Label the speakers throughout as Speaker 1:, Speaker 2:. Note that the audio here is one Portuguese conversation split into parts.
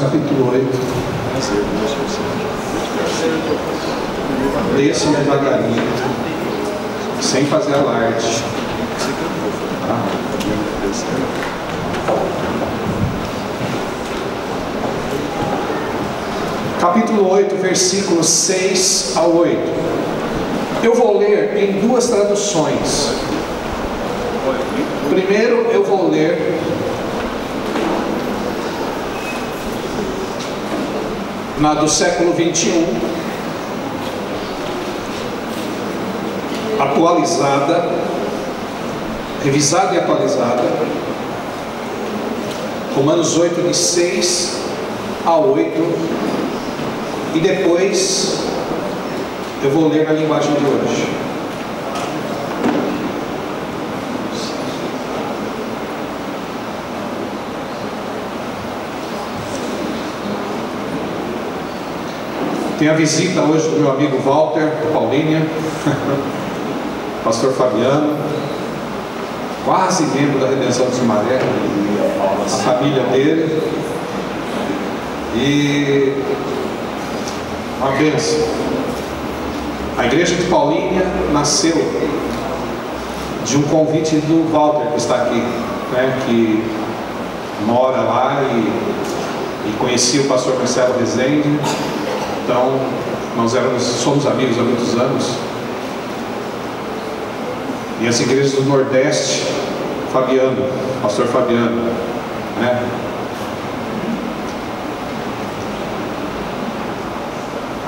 Speaker 1: capítulo 8. Desça devagarinho, sem fazer alarde. Capítulo 8, versículos 6 ao 8. Eu vou ler em duas traduções. Primeiro eu vou ler na do século 21, atualizada, revisada e atualizada, Romanos 8, de 6 a 8, e depois eu vou ler na linguagem de hoje. Tem a visita hoje do meu amigo Walter, Paulínia, pastor Fabiano, quase membro da Redenção de Sumaré, a família dele, e uma bênção. A igreja de Paulínia nasceu de um convite do Walter, que está aqui, né, que mora lá e conhecia o pastor Marcelo Rezende. Então, nós somos amigos há muitos anos. E as igrejas do Nordeste, Fabiano, pastor Fabiano, né?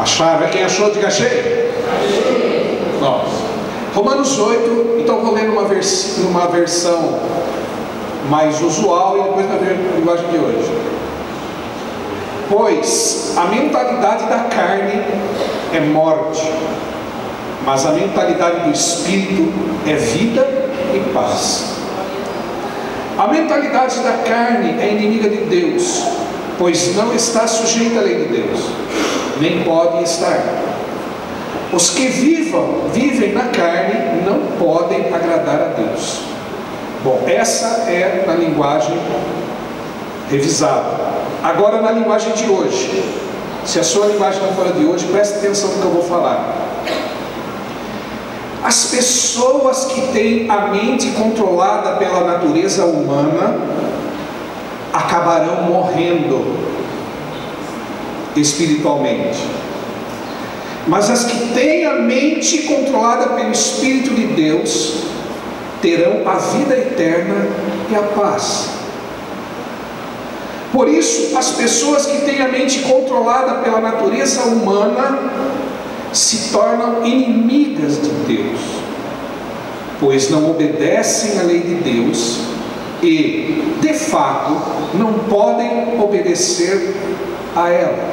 Speaker 1: Acharam? Quem achou, diga achei. Nós. Romanos 8, então vou ler numa versão mais usual e depois na linguagem de hoje. Pois a mentalidade da carne é morte, mas a mentalidade do Espírito é vida e paz. A mentalidade da carne é inimiga de Deus, pois não está sujeita à lei de Deus, nem pode estar. Os que vivem na carne não podem agradar a Deus. Bom, essa é na linguagem revisada. Agora na linguagem de hoje, se a sua linguagem não for a de hoje, preste atenção no que eu vou falar. As pessoas que têm a mente controlada pela natureza humana acabarão morrendo espiritualmente. Mas as que têm a mente controlada pelo Espírito de Deus terão a vida eterna e a paz. Por isso, as pessoas que têm a mente controlada pela natureza humana se tornam inimigas de Deus, pois não obedecem à lei de Deus e, de fato, não podem obedecer a ela.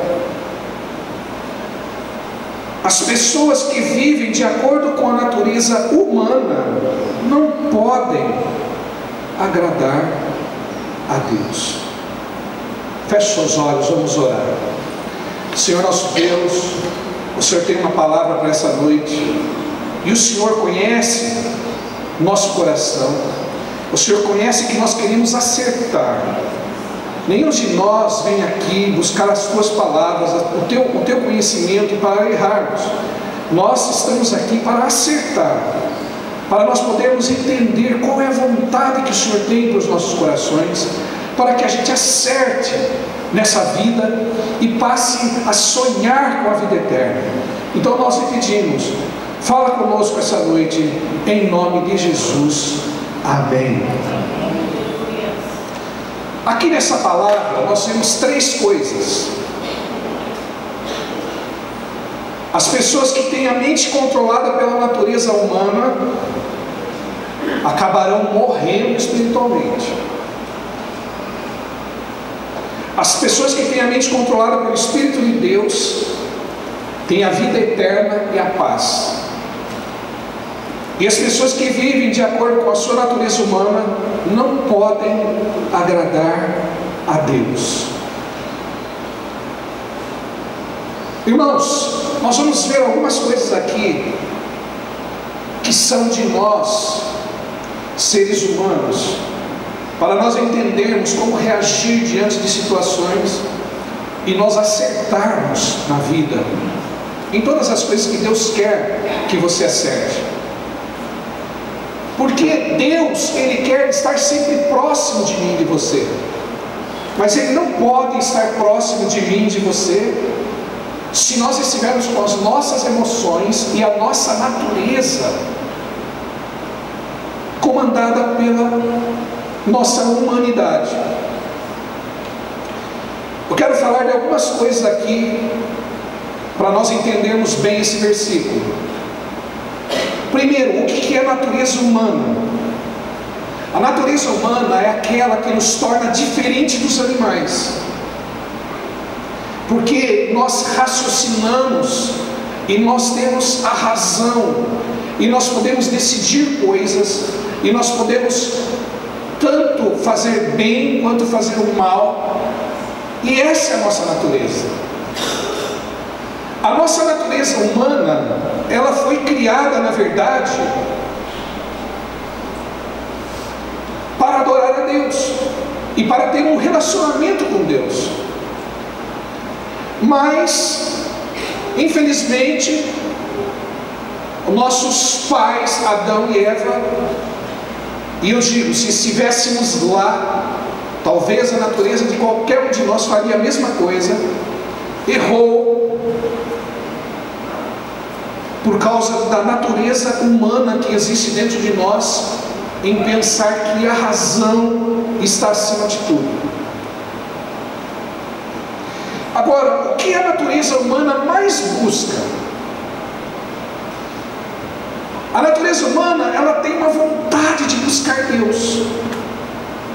Speaker 1: As pessoas que vivem de acordo com a natureza humana não podem agradar a Deus. Feche seus olhos, vamos orar. Senhor nosso Deus, o Senhor tem uma palavra para essa noite, e o Senhor conhece nosso coração. O Senhor conhece que nós queremos acertar. Nenhum de nós vem aqui buscar as tuas palavras, o teu conhecimento para errarmos. Nós estamos aqui para acertar, para nós podermos entender qual é a vontade que o Senhor tem para os nossos corações, para que a gente acerte nessa vida e passe a sonhar com a vida eterna. Então nós lhe pedimos, fala conosco essa noite, em nome de Jesus. Amém. Aqui nessa palavra nós vemos três coisas. As pessoas que têm a mente controlada pela natureza humana acabarão morrendo espiritualmente. As pessoas que têm a mente controlada pelo Espírito de Deus têm a vida eterna e a paz. E as pessoas que vivem de acordo com a sua natureza humana não podem agradar a Deus. Irmãos, nós vamos ver algumas coisas aqui que são de nós, seres humanos, para nós entendermos como reagir diante de situações e nós acertarmos na vida, em todas as coisas que Deus quer que você acerte. Porque Deus, Ele quer estar sempre próximo de mim e de você, mas Ele não pode estar próximo de mim e de você se nós estivermos com as nossas emoções e a nossa natureza comandada pela nossa humanidade. Eu quero falar de algumas coisas aqui para nós entendermos bem esse versículo. Primeiro, o que é a natureza humana? A natureza humana é aquela que nos torna diferente dos animais, porque nós raciocinamos e nós temos a razão, e nós podemos decidir coisas, e nós podemos tanto fazer bem quanto fazer o mal, e essa é a nossa natureza. A nossa natureza humana, ela foi criada, na verdade, para adorar a Deus e para ter um relacionamento com Deus. Mas, infelizmente, nossos pais, Adão e Eva, e eu digo, se estivéssemos lá, talvez a natureza de qualquer um de nós faria a mesma coisa, errou por causa da natureza humana que existe dentro de nós, em pensar que a razão está acima de tudo. Agora, o que a natureza humana mais busca? A natureza humana, ela tem uma vontade de buscar Deus.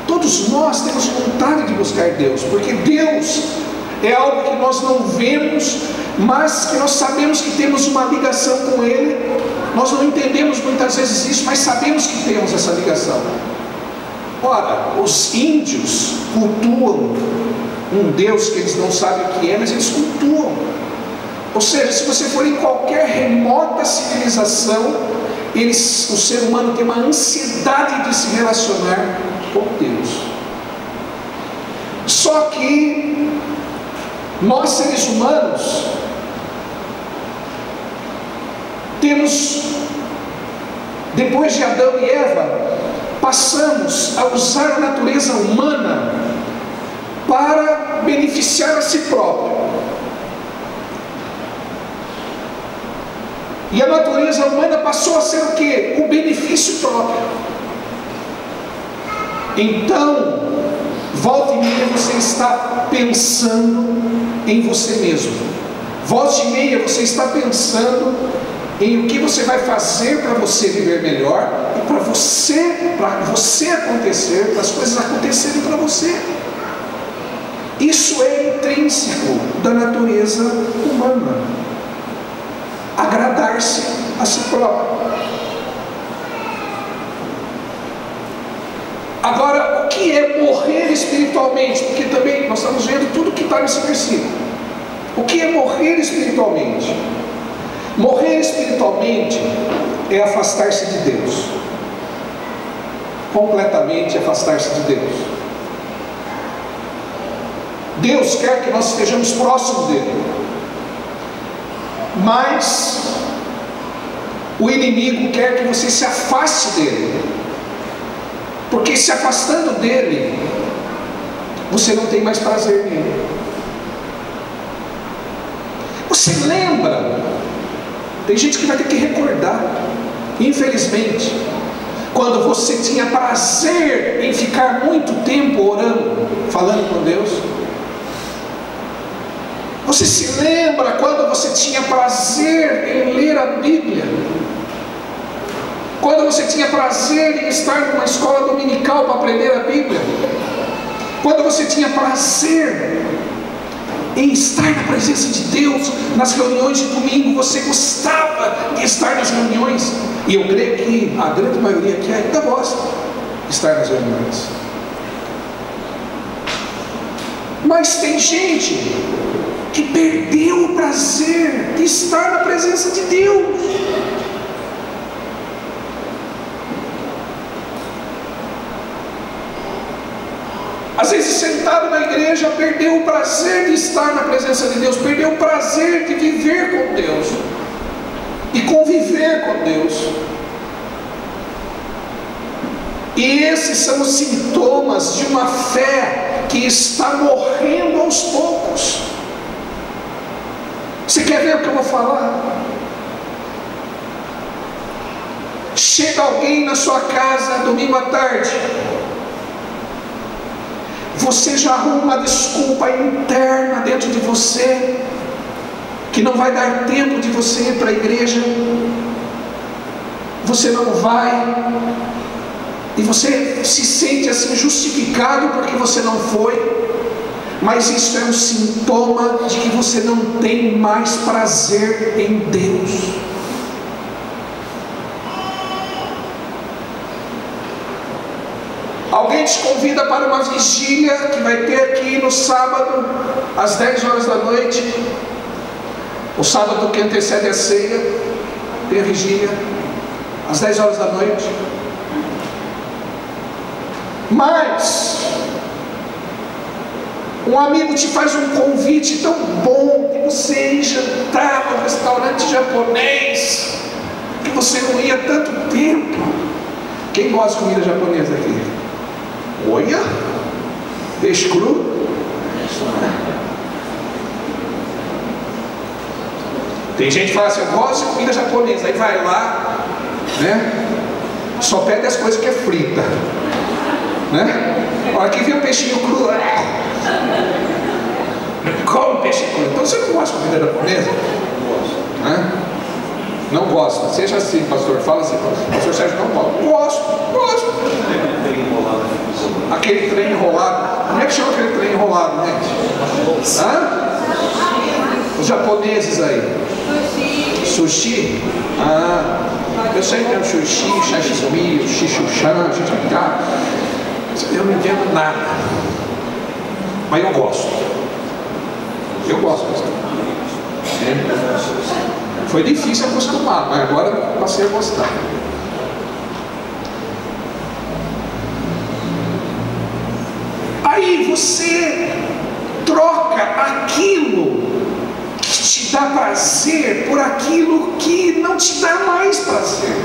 Speaker 1: Todos nós temos vontade de buscar Deus, porque Deus é algo que nós não vemos, mas que nós sabemos que temos uma ligação com Ele. Nós não entendemos muitas vezes isso, mas sabemos que temos essa ligação. Ora, os índios cultuam um Deus que eles não sabem o que é, mas eles cultuam. Ou seja, se você for em qualquer remota civilização, o ser humano tem uma ansiedade de se relacionar com Deus. Só que nós, seres humanos, temos, depois de Adão e Eva, passamos a usar a natureza humana para beneficiar a si próprio. E a natureza humana passou a ser o quê? O benefício próprio. Então, volta e meia você está pensando em você mesmo. Volta e meia você está pensando em o que você vai fazer para você viver melhor e para você acontecer, para as coisas acontecerem para você. Isso é intrínseco da natureza humana. Agradar-se a si próprio. Agora, o que é morrer espiritualmente? Porque também nós estamos vendo tudo que está nesse versículo. O que é morrer espiritualmente? Morrer espiritualmente é afastar-se de Deus. Completamente afastar-se de Deus. Deus quer que nós estejamos próximos dele, mas o inimigo quer que você se afaste dele, porque se afastando dele, você não tem mais prazer nele. Você lembra? Tem gente que vai ter que recordar, infelizmente, quando você tinha prazer em ficar muito tempo orando, falando com Deus. Você se lembra quando você tinha prazer em ler a Bíblia? Quando você tinha prazer em estar numa escola dominical para aprender a Bíblia? Quando você tinha prazer em estar na presença de Deus nas reuniões de domingo? Você gostava de estar nas reuniões? E eu creio que a grande maioria aqui ainda gosta de estar nas reuniões. Mas tem gente que perdeu o prazer de estar na presença de Deus. Às Às vezes sentado na igreja, perdeu o prazer de estar na presença de Deus, perdeu o prazer de viver com Deus, de conviver com Deus. E esses são os sintomas de uma fé que está morrendo aos poucos. Você quer ver o que eu vou falar? Chega alguém na sua casa domingo à tarde, você já arruma uma desculpa interna dentro de você, que não vai dar tempo de você ir para a igreja, você não vai, e você se sente assim justificado porque você não foi, mas isso é um sintoma de que você não tem mais prazer em Deus. Alguém te convida para uma vigília que vai ter aqui no sábado, às 10 horas da noite. O sábado que antecede a ceia, tem a vigília, às 10 horas da noite. Mas um amigo te faz um convite tão bom de você ir jantar no restaurante japonês, que você não ia há tanto tempo. Quem gosta de comida japonesa aqui? Olha, peixe cru. Tem gente que fala assim, eu gosto de comida japonesa, aí vai lá, né? Só pede as coisas que é frita, né? Olha, aqui vem o peixinho cru, come peixe cru. Então você não gosta de comida japonesa? Né? Não gosta, seja assim, pastor, fala assim, pastor Sérgio, não gosto. Aquele trem enrolado, como é que chama aquele trem enrolado, gente? Hã? Os japoneses aí. Sushi? Ah, eu sei que tem o sushi, sashimi, shichushan, shichaka. Eu não entendo nada, mas eu gosto. Eu gosto. Foi difícil acostumar, mas agora passei a gostar. Aí você troca aquilo que te dá prazer por aquilo que não te dá mais prazer.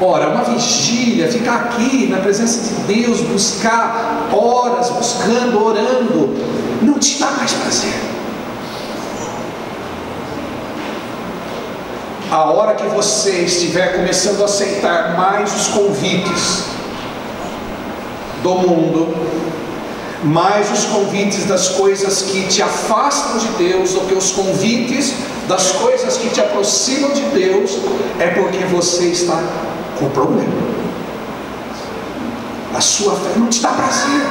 Speaker 1: Ora, uma vigília, ficar aqui na presença de Deus, buscar horas, buscando, orando, não te dá mais prazer. A hora que você estiver começando a aceitar mais os convites do mundo, mais os convites das coisas que te afastam de Deus do que os convites das coisas que te aproximam de Deus, é porque você está com problema. A sua fé não te dá prazer.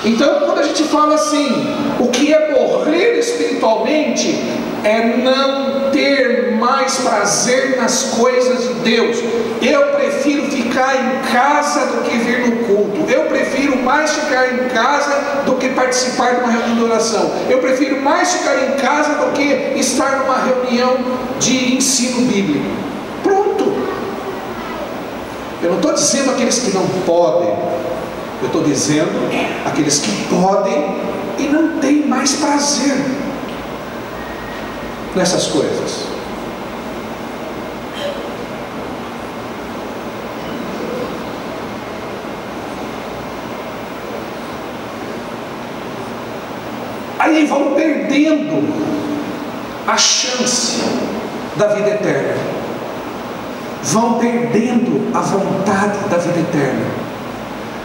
Speaker 1: Então, quando a gente fala assim, o que é morrer espiritualmente é não ter mais prazer nas coisas de Deus. Eu prefiro ficar em casa do que vir no culto. Eu prefiro mais ficar em casa do que participar de uma reunião de oração. Eu prefiro mais ficar em casa do que estar numa reunião de ensino bíblico. Pronto. Eu não estou dizendo aqueles que não podem. Eu estou dizendo aqueles que podem e não têm mais prazer nessas coisas. Aí vão perdendo a chance da vida eterna, vão perdendo a vontade da vida eterna,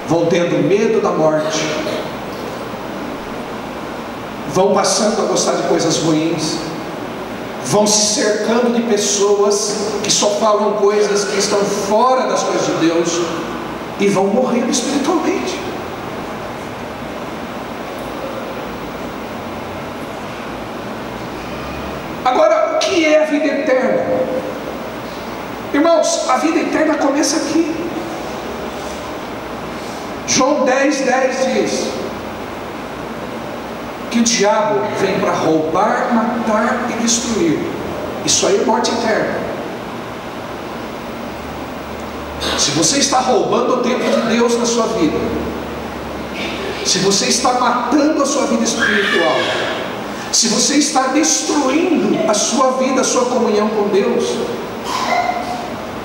Speaker 1: vão tendo medo da morte, vão passando a gostar de coisas ruins, vão se cercando de pessoas que só falam coisas que estão fora das coisas de Deus e vão morrendo espiritualmente. Agora, o que é a vida eterna? Irmãos, a vida eterna começa aqui. João 10:10 diz que o diabo vem para roubar, matar e destruir. Isso aí é morte eterna. Se você está roubando o tempo de Deus na sua vida, se você está matando a sua vida espiritual, se você está destruindo a sua vida, a sua comunhão com Deus,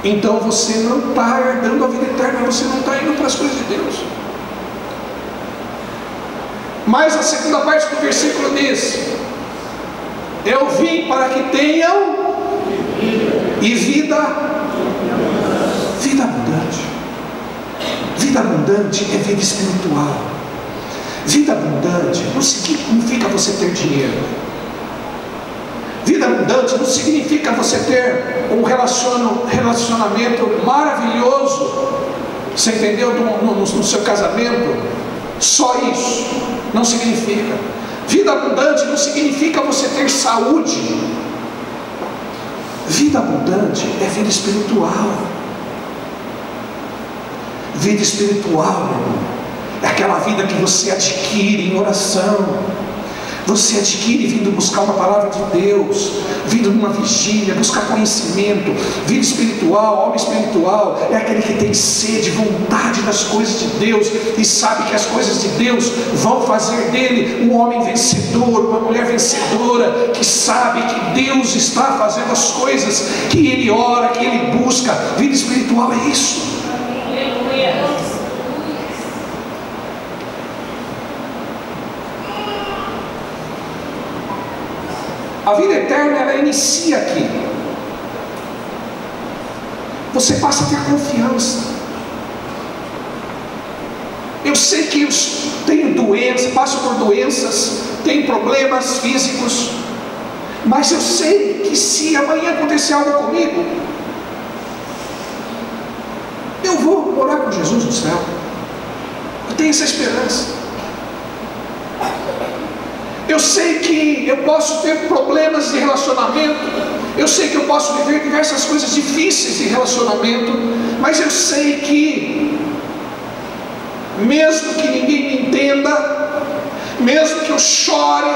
Speaker 1: então você não está herdando a vida eterna, você não está indo para as coisas de Deus. Mas a segunda parte do versículo diz: eu vim para que tenham e vida abundante. Vida abundante é vida espiritual. Vida abundante não significa você ter dinheiro. Vida abundante não significa você ter um relacionamento maravilhoso, você entendeu, no seu casamento. Só isso não significa. Vida abundante não significa você ter saúde. Vida abundante é vida espiritual. Vida espiritual, meu irmão, é aquela vida que você adquire em oração. Você adquire vindo buscar uma palavra de Deus, vindo numa vigília, buscar conhecimento. Vida espiritual, homem espiritual, é aquele que tem sede, vontade das coisas de Deus, e sabe que as coisas de Deus vão fazer dele um homem vencedor, uma mulher vencedora, que sabe que Deus está fazendo as coisas que ele ora, que ele busca. Vida espiritual é isso. A vida eterna, ela inicia aqui. Você passa a ter confiança. Eu sei que eu tenho doenças, passo por doenças, tenho problemas físicos, mas eu sei que se amanhã acontecer algo comigo, eu vou morar com Jesus no céu. Eu tenho essa esperança. Eu sei que eu posso ter problemas de relacionamento, eu sei que eu posso viver diversas coisas difíceis de relacionamento, mas eu sei que, mesmo que ninguém me entenda, mesmo que eu chore,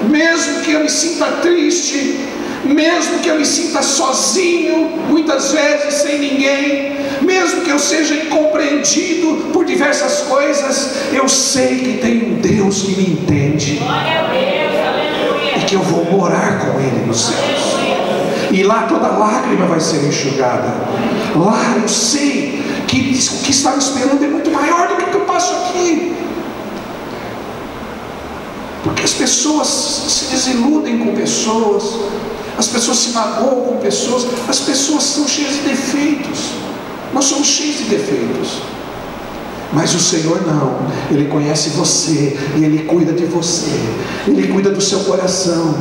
Speaker 1: mesmo que eu me sinta triste, mesmo que eu me sinta sozinho, muitas vezes sem ninguém, mesmo que eu seja incompreendido por diversas coisas, eu sei que tem um Deus que me entende e que eu vou morar com Ele nos céus, e lá toda lágrima vai ser enxugada. Lá eu sei que o que está me esperando é muito maior do que o que eu passo aqui, porque as pessoas se desiludem com pessoas, as pessoas se magoam com pessoas, as pessoas são cheias de defeitos. Nós somos cheios de defeitos, mas o Senhor não. Ele conhece você e Ele cuida de você, Ele cuida do seu coração.